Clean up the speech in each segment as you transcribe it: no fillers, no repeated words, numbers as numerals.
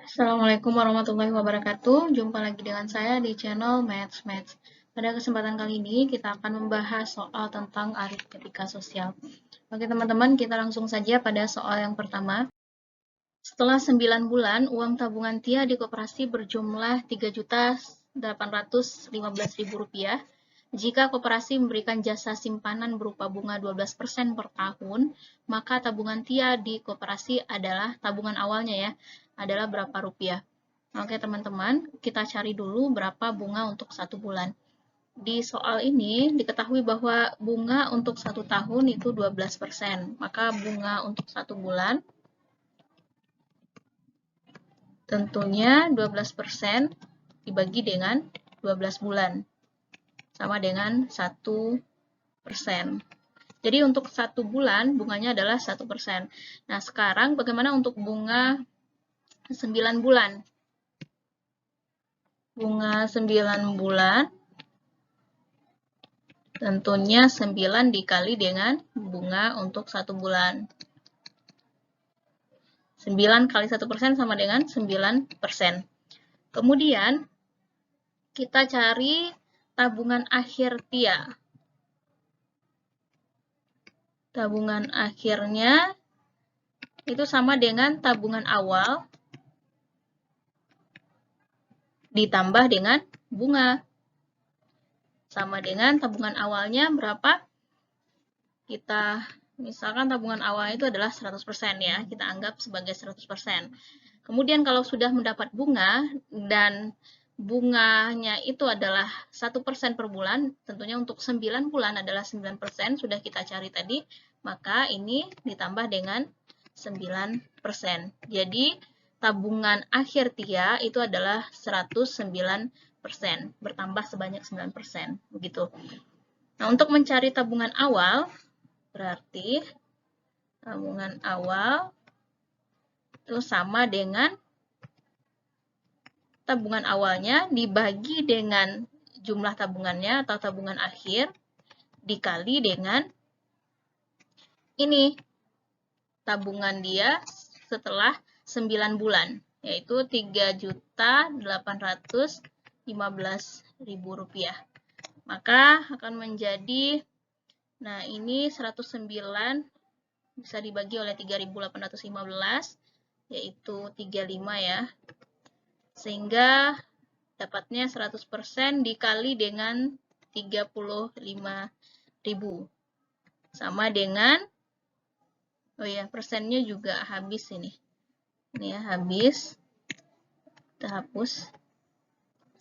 Assalamualaikum warahmatullahi wabarakatuh. Jumpa lagi dengan saya di channel Maths. Pada kesempatan kali ini kita akan membahas soal tentang aritmetika sosial. Oke teman-teman, kita langsung saja pada soal yang pertama. Setelah 9 bulan, uang tabungan Tia di koperasi berjumlah Rp3.815.000. Jika koperasi memberikan jasa simpanan berupa bunga 12% per tahun, maka tabungan Tia di koperasi adalah tabungan awalnya ya, adalah berapa rupiah? Oke teman-teman, kita cari dulu berapa bunga untuk 1 bulan. Di soal ini diketahui bahwa bunga untuk 1 tahun itu 12%, maka bunga untuk 1 bulan tentunya 12% dibagi dengan 12 bulan, sama dengan 1%. Jadi untuk 1 bulan bunganya adalah 1%. Nah sekarang bagaimana untuk bunga 9 bulan? Bunga 9 bulan tentunya 9 dikali dengan bunga untuk 1 bulan. 9 kali 1% sama dengan 9%. Kemudian kita cari tabungan akhir Tia. Tabungan akhirnya itu sama dengan tabungan awal ditambah dengan bunga. Sama dengan tabungan awalnya berapa? Kita misalkan tabungan awal itu adalah 100% ya, kita anggap sebagai 100%. Kemudian kalau sudah mendapat bunga dan bunganya itu adalah 1% per bulan, tentunya untuk 9 bulan adalah 9%, sudah kita cari tadi, maka ini ditambah dengan 9%. Jadi tabungan akhir Tia itu adalah 109%, bertambah sebanyak 9%, begitu. Nah, untuk mencari tabungan awal, berarti tabungan awal itu sama dengan tabungan awalnya dibagi dengan jumlah tabungannya atau tabungan akhir dikali dengan ini tabungan dia setelah 9 bulan, yaitu Rp3.815.000. Maka akan menjadi, nah ini 109 bisa dibagi oleh 3.815, yaitu 35 ya. Sehingga dapatnya 100% dikali dengan 35.000. Sama dengan, oh ya, persennya juga habis ini. Ini ya, habis. Kita hapus.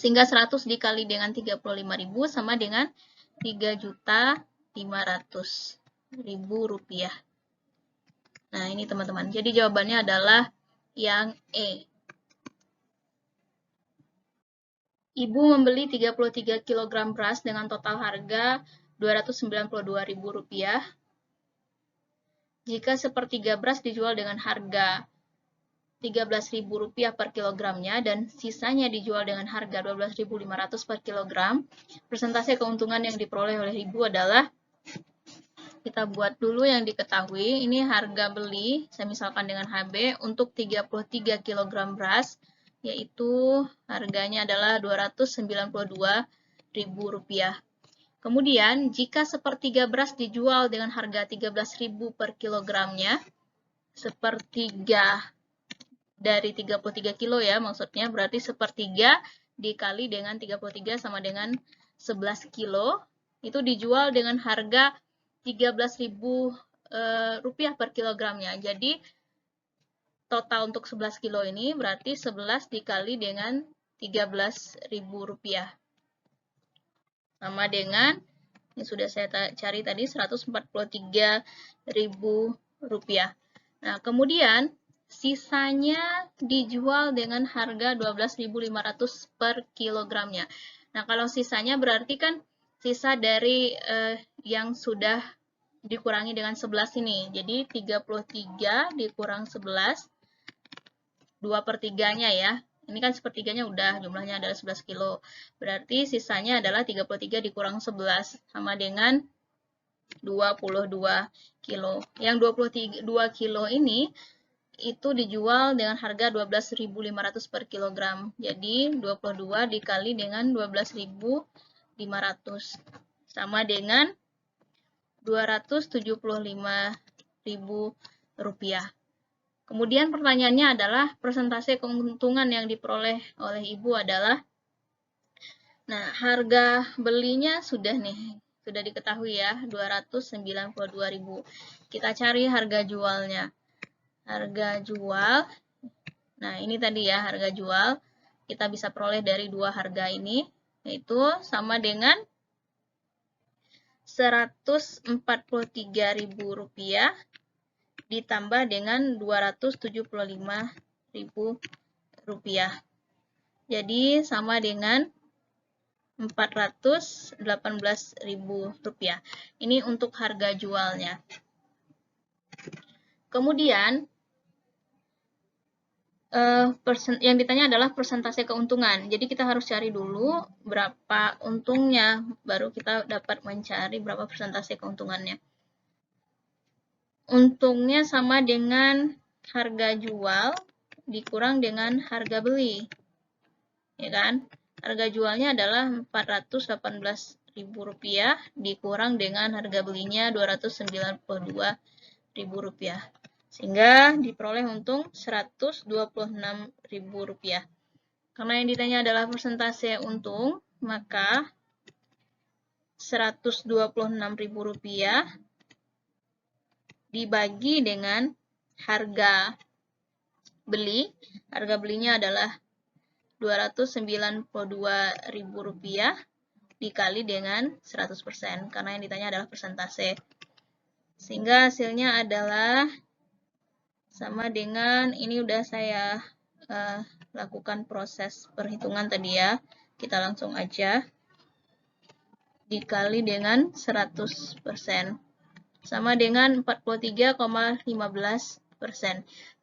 Sehingga 100 dikali dengan 35.000 sama dengan Rp3.500.000. Nah, ini teman-teman. Jadi jawabannya adalah yang E. Ibu membeli 33 kg beras dengan total harga Rp292.000. Jika sepertiga beras dijual dengan harga Rp13.000 per kilogramnya dan sisanya dijual dengan harga Rp12.500 per kilogram, persentase keuntungan yang diperoleh oleh ibu adalah, kita buat dulu yang diketahui, ini harga beli, saya misalkan dengan HB, untuk 33 kg beras, yaitu harganya adalah Rp292.000. Kemudian, jika sepertiga beras dijual dengan harga Rp13.000 per kilogramnya, sepertiga dari 33 kilo ya, maksudnya berarti sepertiga dikali dengan 33 sama dengan 11 kilo, itu dijual dengan harga Rp13.000 per kilogramnya. Jadi, total untuk 11 kilo ini berarti 11 dikali dengan Rp13.000. Sama dengan, ini sudah saya cari tadi, Rp143.000. Nah, kemudian sisanya dijual dengan harga Rp12.500 per kilogramnya. Nah, kalau sisanya berarti kan sisa dari yang sudah dikurangi dengan 11 ini. Jadi 33 dikurang 11, 2/3-nya ya. Ini kan sepertiganya udah, jumlahnya adalah 11 kilo. Berarti sisanya adalah 33 dikurang 11, sama dengan 22 kilo. Yang 22 kilo ini itu dijual dengan harga 12.500 per kilogram. Jadi 22 dikali dengan 12.500 sama dengan 275.000 rupiah. Kemudian pertanyaannya adalah persentase keuntungan yang diperoleh oleh ibu adalah, nah harga belinya sudah diketahui ya, 292.000. Kita cari harga jualnya. Harga jual, nah ini tadi ya harga jual, kita bisa peroleh dari dua harga ini, yaitu sama dengan Rp143.000 ditambah dengan Rp275.000. Jadi sama dengan Rp418.000. Ini untuk harga jualnya. Kemudian yang ditanya adalah persentase keuntungan. Jadi kita harus cari dulu berapa untungnya, baru kita dapat mencari berapa persentase keuntungannya. Untungnya sama dengan harga jual dikurang dengan harga beli. Ya kan? Harga jualnya adalah Rp418.000 dikurang dengan harga belinya Rp292.000. Sehingga diperoleh untung Rp126.000. Karena yang ditanya adalah persentase untung, maka Rp126.000 dibagi dengan harga beli. Harga belinya adalah Rp292.000 dikali dengan 100%, karena yang ditanya adalah persentase. Sehingga hasilnya adalah sama dengan, ini udah saya lakukan proses perhitungan tadi ya, kita langsung aja, dikali dengan 100%, sama dengan 43,15%.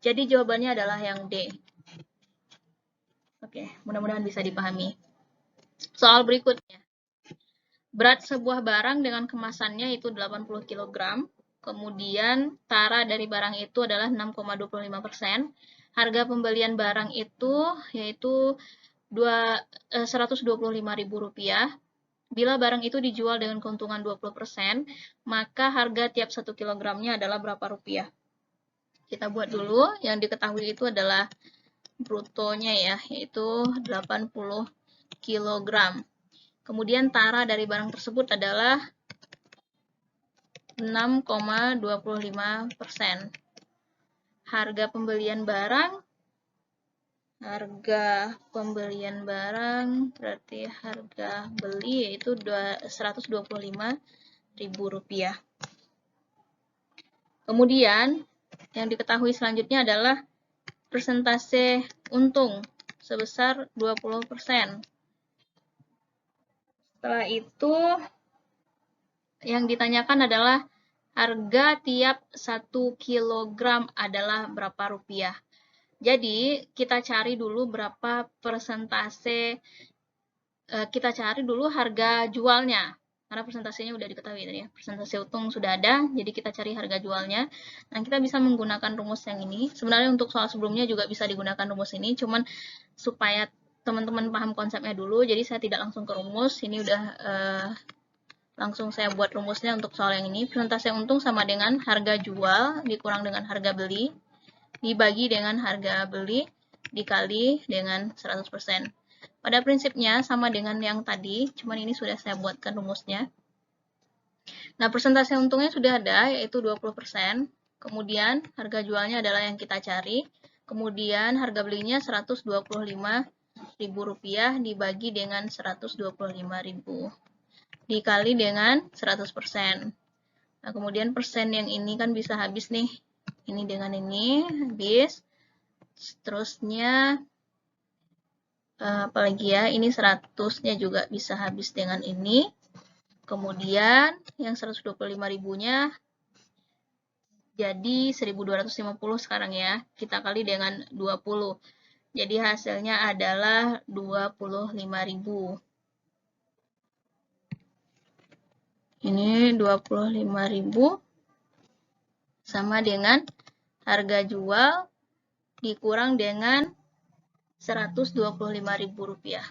Jadi jawabannya adalah yang D. Oke, mudah-mudahan bisa dipahami. Soal berikutnya. Berat sebuah barang dengan kemasannya itu 80 kg. Kemudian tara dari barang itu adalah 6,25%. Harga pembelian barang itu yaitu Rp125.000. Bila barang itu dijual dengan keuntungan 20%, maka harga tiap 1 kilogramnya adalah berapa rupiah? Kita buat dulu. Yang diketahui itu adalah brutonya ya, yaitu 80 kg. Kemudian tara dari barang tersebut adalah 6,25%. Harga pembelian barang berarti harga beli yaitu Rp125.000. Kemudian yang diketahui selanjutnya adalah persentase untung sebesar 20%. Setelah itu yang ditanyakan adalah harga tiap 1 kg adalah berapa rupiah. Jadi kita cari dulu berapa persentase, kita cari dulu harga jualnya. Karena persentasenya udah diketahui tadi ya, persentase untung sudah ada, jadi kita cari harga jualnya. Nah, kita bisa menggunakan rumus yang ini. Sebenarnya untuk soal sebelumnya juga bisa digunakan rumus ini, cuman supaya teman-teman paham konsepnya dulu, jadi saya tidak langsung ke rumus. Ini udah langsung saya buat rumusnya untuk soal yang ini. Persentase untung sama dengan harga jual dikurang dengan harga beli, dibagi dengan harga beli, dikali dengan 100%. Pada prinsipnya sama dengan yang tadi, cuman ini sudah saya buatkan rumusnya. Nah, persentase untungnya sudah ada, yaitu 20%. Kemudian, harga jualnya adalah yang kita cari. Kemudian, harga belinya Rp125.000 dibagi dengan 125.000. Dikali dengan 100%. Nah, kemudian persen yang ini kan bisa habis nih. Ini dengan ini habis. Seterusnya, apalagi ya, ini 100-nya juga bisa habis dengan ini. Kemudian yang 125.000-nya jadi 1.250 sekarang ya. Kita kali dengan 20. Jadi hasilnya adalah 25.000. Ini 25.000 sama dengan harga jual dikurang dengan Rp125.000.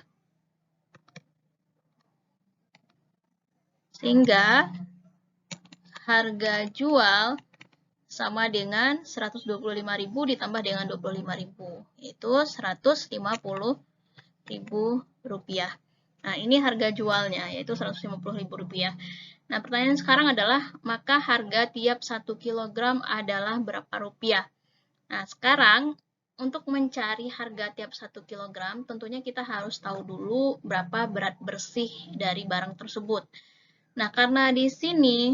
Sehingga harga jual sama dengan 125.000 ditambah dengan 25.000, yaitu Rp150.000. Nah, ini harga jualnya, yaitu Rp150.000. Nah, pertanyaan sekarang adalah, maka harga tiap 1 kg adalah berapa rupiah? Nah, sekarang untuk mencari harga tiap 1 kg, tentunya kita harus tahu dulu berapa berat bersih dari barang tersebut. Nah, karena di sini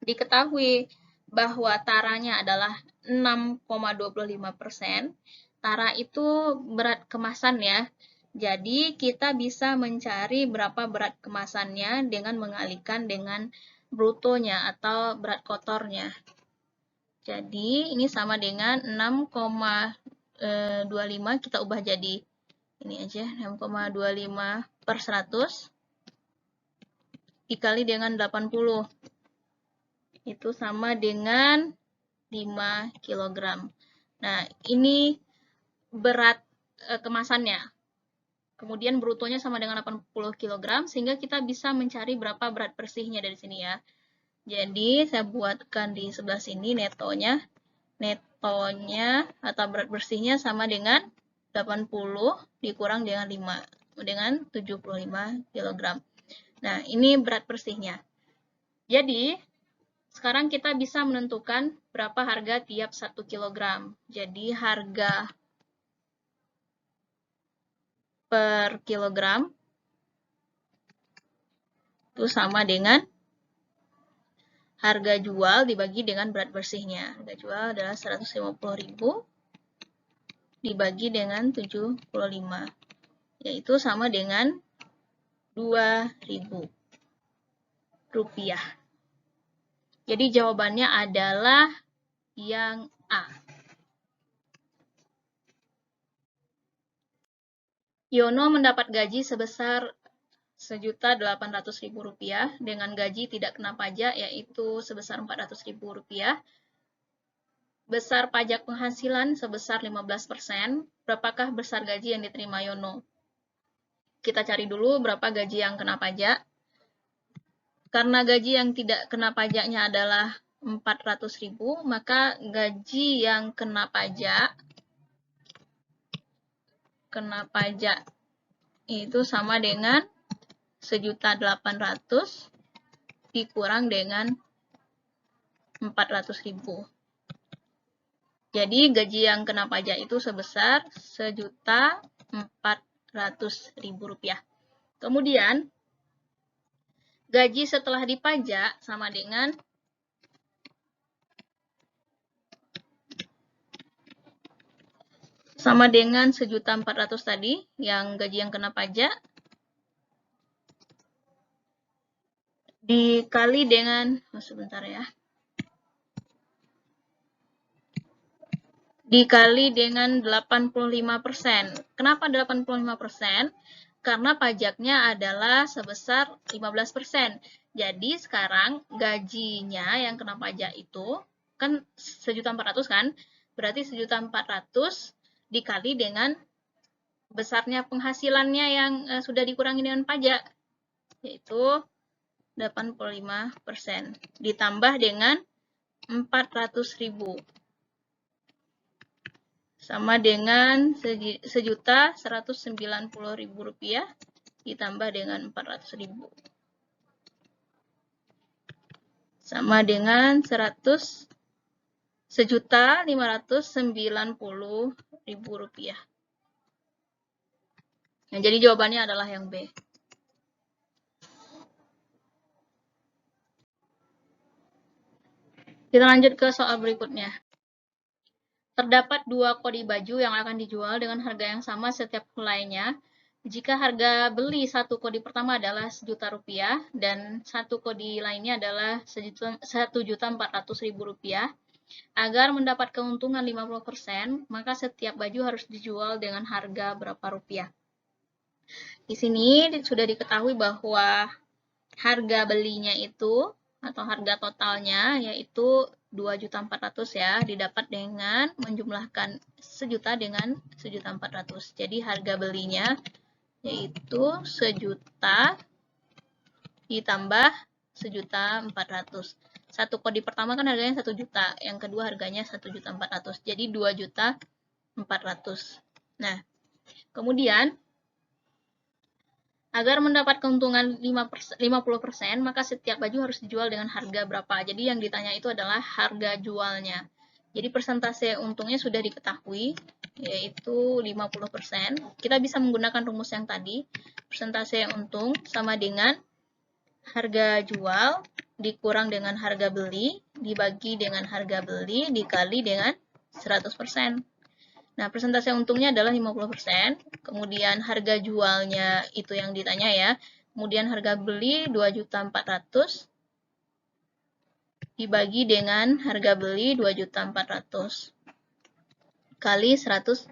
diketahui bahwa taranya adalah 6,25%, tara itu berat kemasan ya. Jadi, kita bisa mencari berapa berat kemasannya dengan mengalihkan dengan brutonya atau berat kotornya. Jadi, ini sama dengan 6,25, kita ubah jadi ini aja, 6,25/100 dikali dengan 80. Itu sama dengan 5 kg. Nah, ini berat kemasannya. Kemudian brutonya sama dengan 80 kg, sehingga kita bisa mencari berapa berat bersihnya dari sini ya. Jadi, saya buatkan di sebelah sini netonya. Netonya atau berat bersihnya sama dengan 80 dikurang dengan 5, dengan 75 kg. Nah, ini berat bersihnya. Jadi, sekarang kita bisa menentukan berapa harga tiap 1 kg. Jadi, harga per kilogram itu sama dengan harga jual dibagi dengan berat bersihnya. Harga jual adalah 150.000 dibagi dengan 75, yaitu sama dengan Rp2.000. Jadi jawabannya adalah yang A. Yono mendapat gaji sebesar Rp1.800.000 dengan gaji tidak kena pajak yaitu sebesar Rp400.000. Besar pajak penghasilan sebesar 15%. Berapakah besar gaji yang diterima Yono? Kita cari dulu berapa gaji yang kena pajak. Karena gaji yang tidak kena pajaknya adalah 400.000, maka gaji yang kena pajak itu sama dengan 1.800.000 dikurang dengan 400.000. Jadi gaji yang kena pajak itu sebesar Rp1.400.000. Kemudian gaji setelah dipajak sama dengan Rp1.400.000 tadi, yang gaji yang kena pajak, dikali dengan, dikali dengan 85%. Kenapa 85%? Karena pajaknya adalah sebesar 15%. Jadi sekarang gajinya yang kena pajak itu kan 1.400.000 kan? Berarti 1.400.000 dikali dengan besarnya penghasilannya yang sudah dikurangi dengan pajak, yaitu 85%. Ditambah dengan 400.000. Sama dengan Rp1.190.000 ditambah dengan 400.000. Sama dengan Rp1.590.000. Nah, jadi jawabannya adalah yang B. Kita lanjut ke soal berikutnya. Terdapat 2 kodi baju yang akan dijual dengan harga yang sama setiap helainya. Jika harga beli satu kodi pertama adalah Rp1.000.000 dan satu kodi lainnya adalah Rp1.400.000, agar mendapat keuntungan 50%, maka setiap baju harus dijual dengan harga berapa rupiah? Di sini sudah diketahui bahwa harga belinya itu atau harga totalnya yaitu 2.400.000 ya, didapat dengan menjumlahkan 1.000.000 dengan 1.400.000. Jadi harga belinya yaitu 1.000.000 ditambah 1.400.000. Satu kodi pertama kan harganya 1.000.000, yang kedua harganya 1.400.000. Jadi 2.400.000. Nah, kemudian agar mendapat keuntungan 50%, maka setiap baju harus dijual dengan harga berapa. Jadi yang ditanya itu adalah harga jualnya. Jadi persentase untungnya sudah diketahui, yaitu 50%. Kita bisa menggunakan rumus yang tadi. Persentase untung sama dengan harga jual dikurang dengan harga beli, dibagi dengan harga beli, dikali dengan 100%. Nah, persentase untungnya adalah 50%, kemudian harga jualnya itu yang ditanya ya, kemudian harga beli 2.400.000 dibagi dengan harga beli 2.400.000 kali 100%.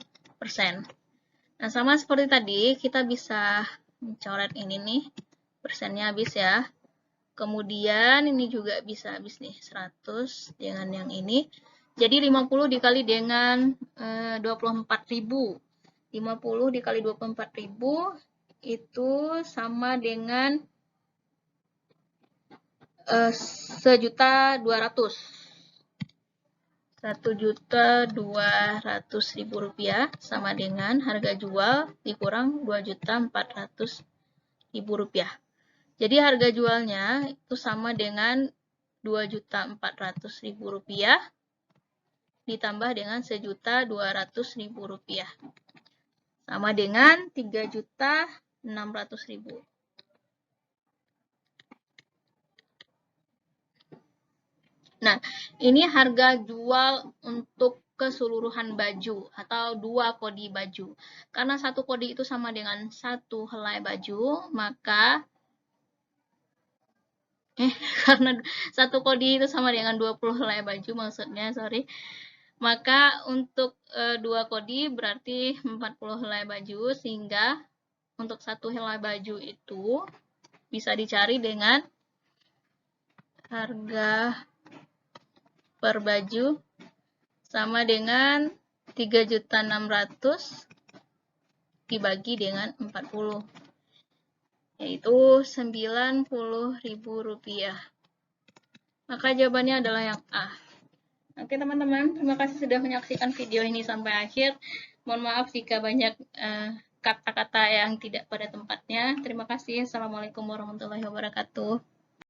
Nah, sama seperti tadi, kita bisa mencoret ini nih, persennya habis ya. Kemudian ini juga bisa habis nih, 100 dengan yang ini. Jadi 50 dikali dengan 24.000. 50 dikali 24.000 itu sama dengan 1.200.000. 1.200.000 rupiah sama dengan harga jual dikurang 2.400.000 rupiah. Jadi harga jualnya itu sama dengan 2.400.000 rupiah ditambah dengan 1.200.000 rupiah. Sama dengan 3.600.000. Nah, ini harga jual untuk keseluruhan baju atau 2 kodi baju. Karena 1 kodi itu sama dengan 1 helai baju, maka karena 1 kodi itu sama dengan 20 helai baju maksudnya, sorry. Maka untuk 2 kodi berarti 40 helai baju, sehingga untuk 1 helai baju itu bisa dicari dengan harga per baju sama dengan 3.600.000 dibagi dengan 40, yaitu 90.000 rupiah. Maka jawabannya adalah yang A. Oke teman-teman, terima kasih sudah menyaksikan video ini sampai akhir. Mohon maaf jika banyak kata-kata yang tidak pada tempatnya. Terima kasih. Assalamualaikum warahmatullahi wabarakatuh.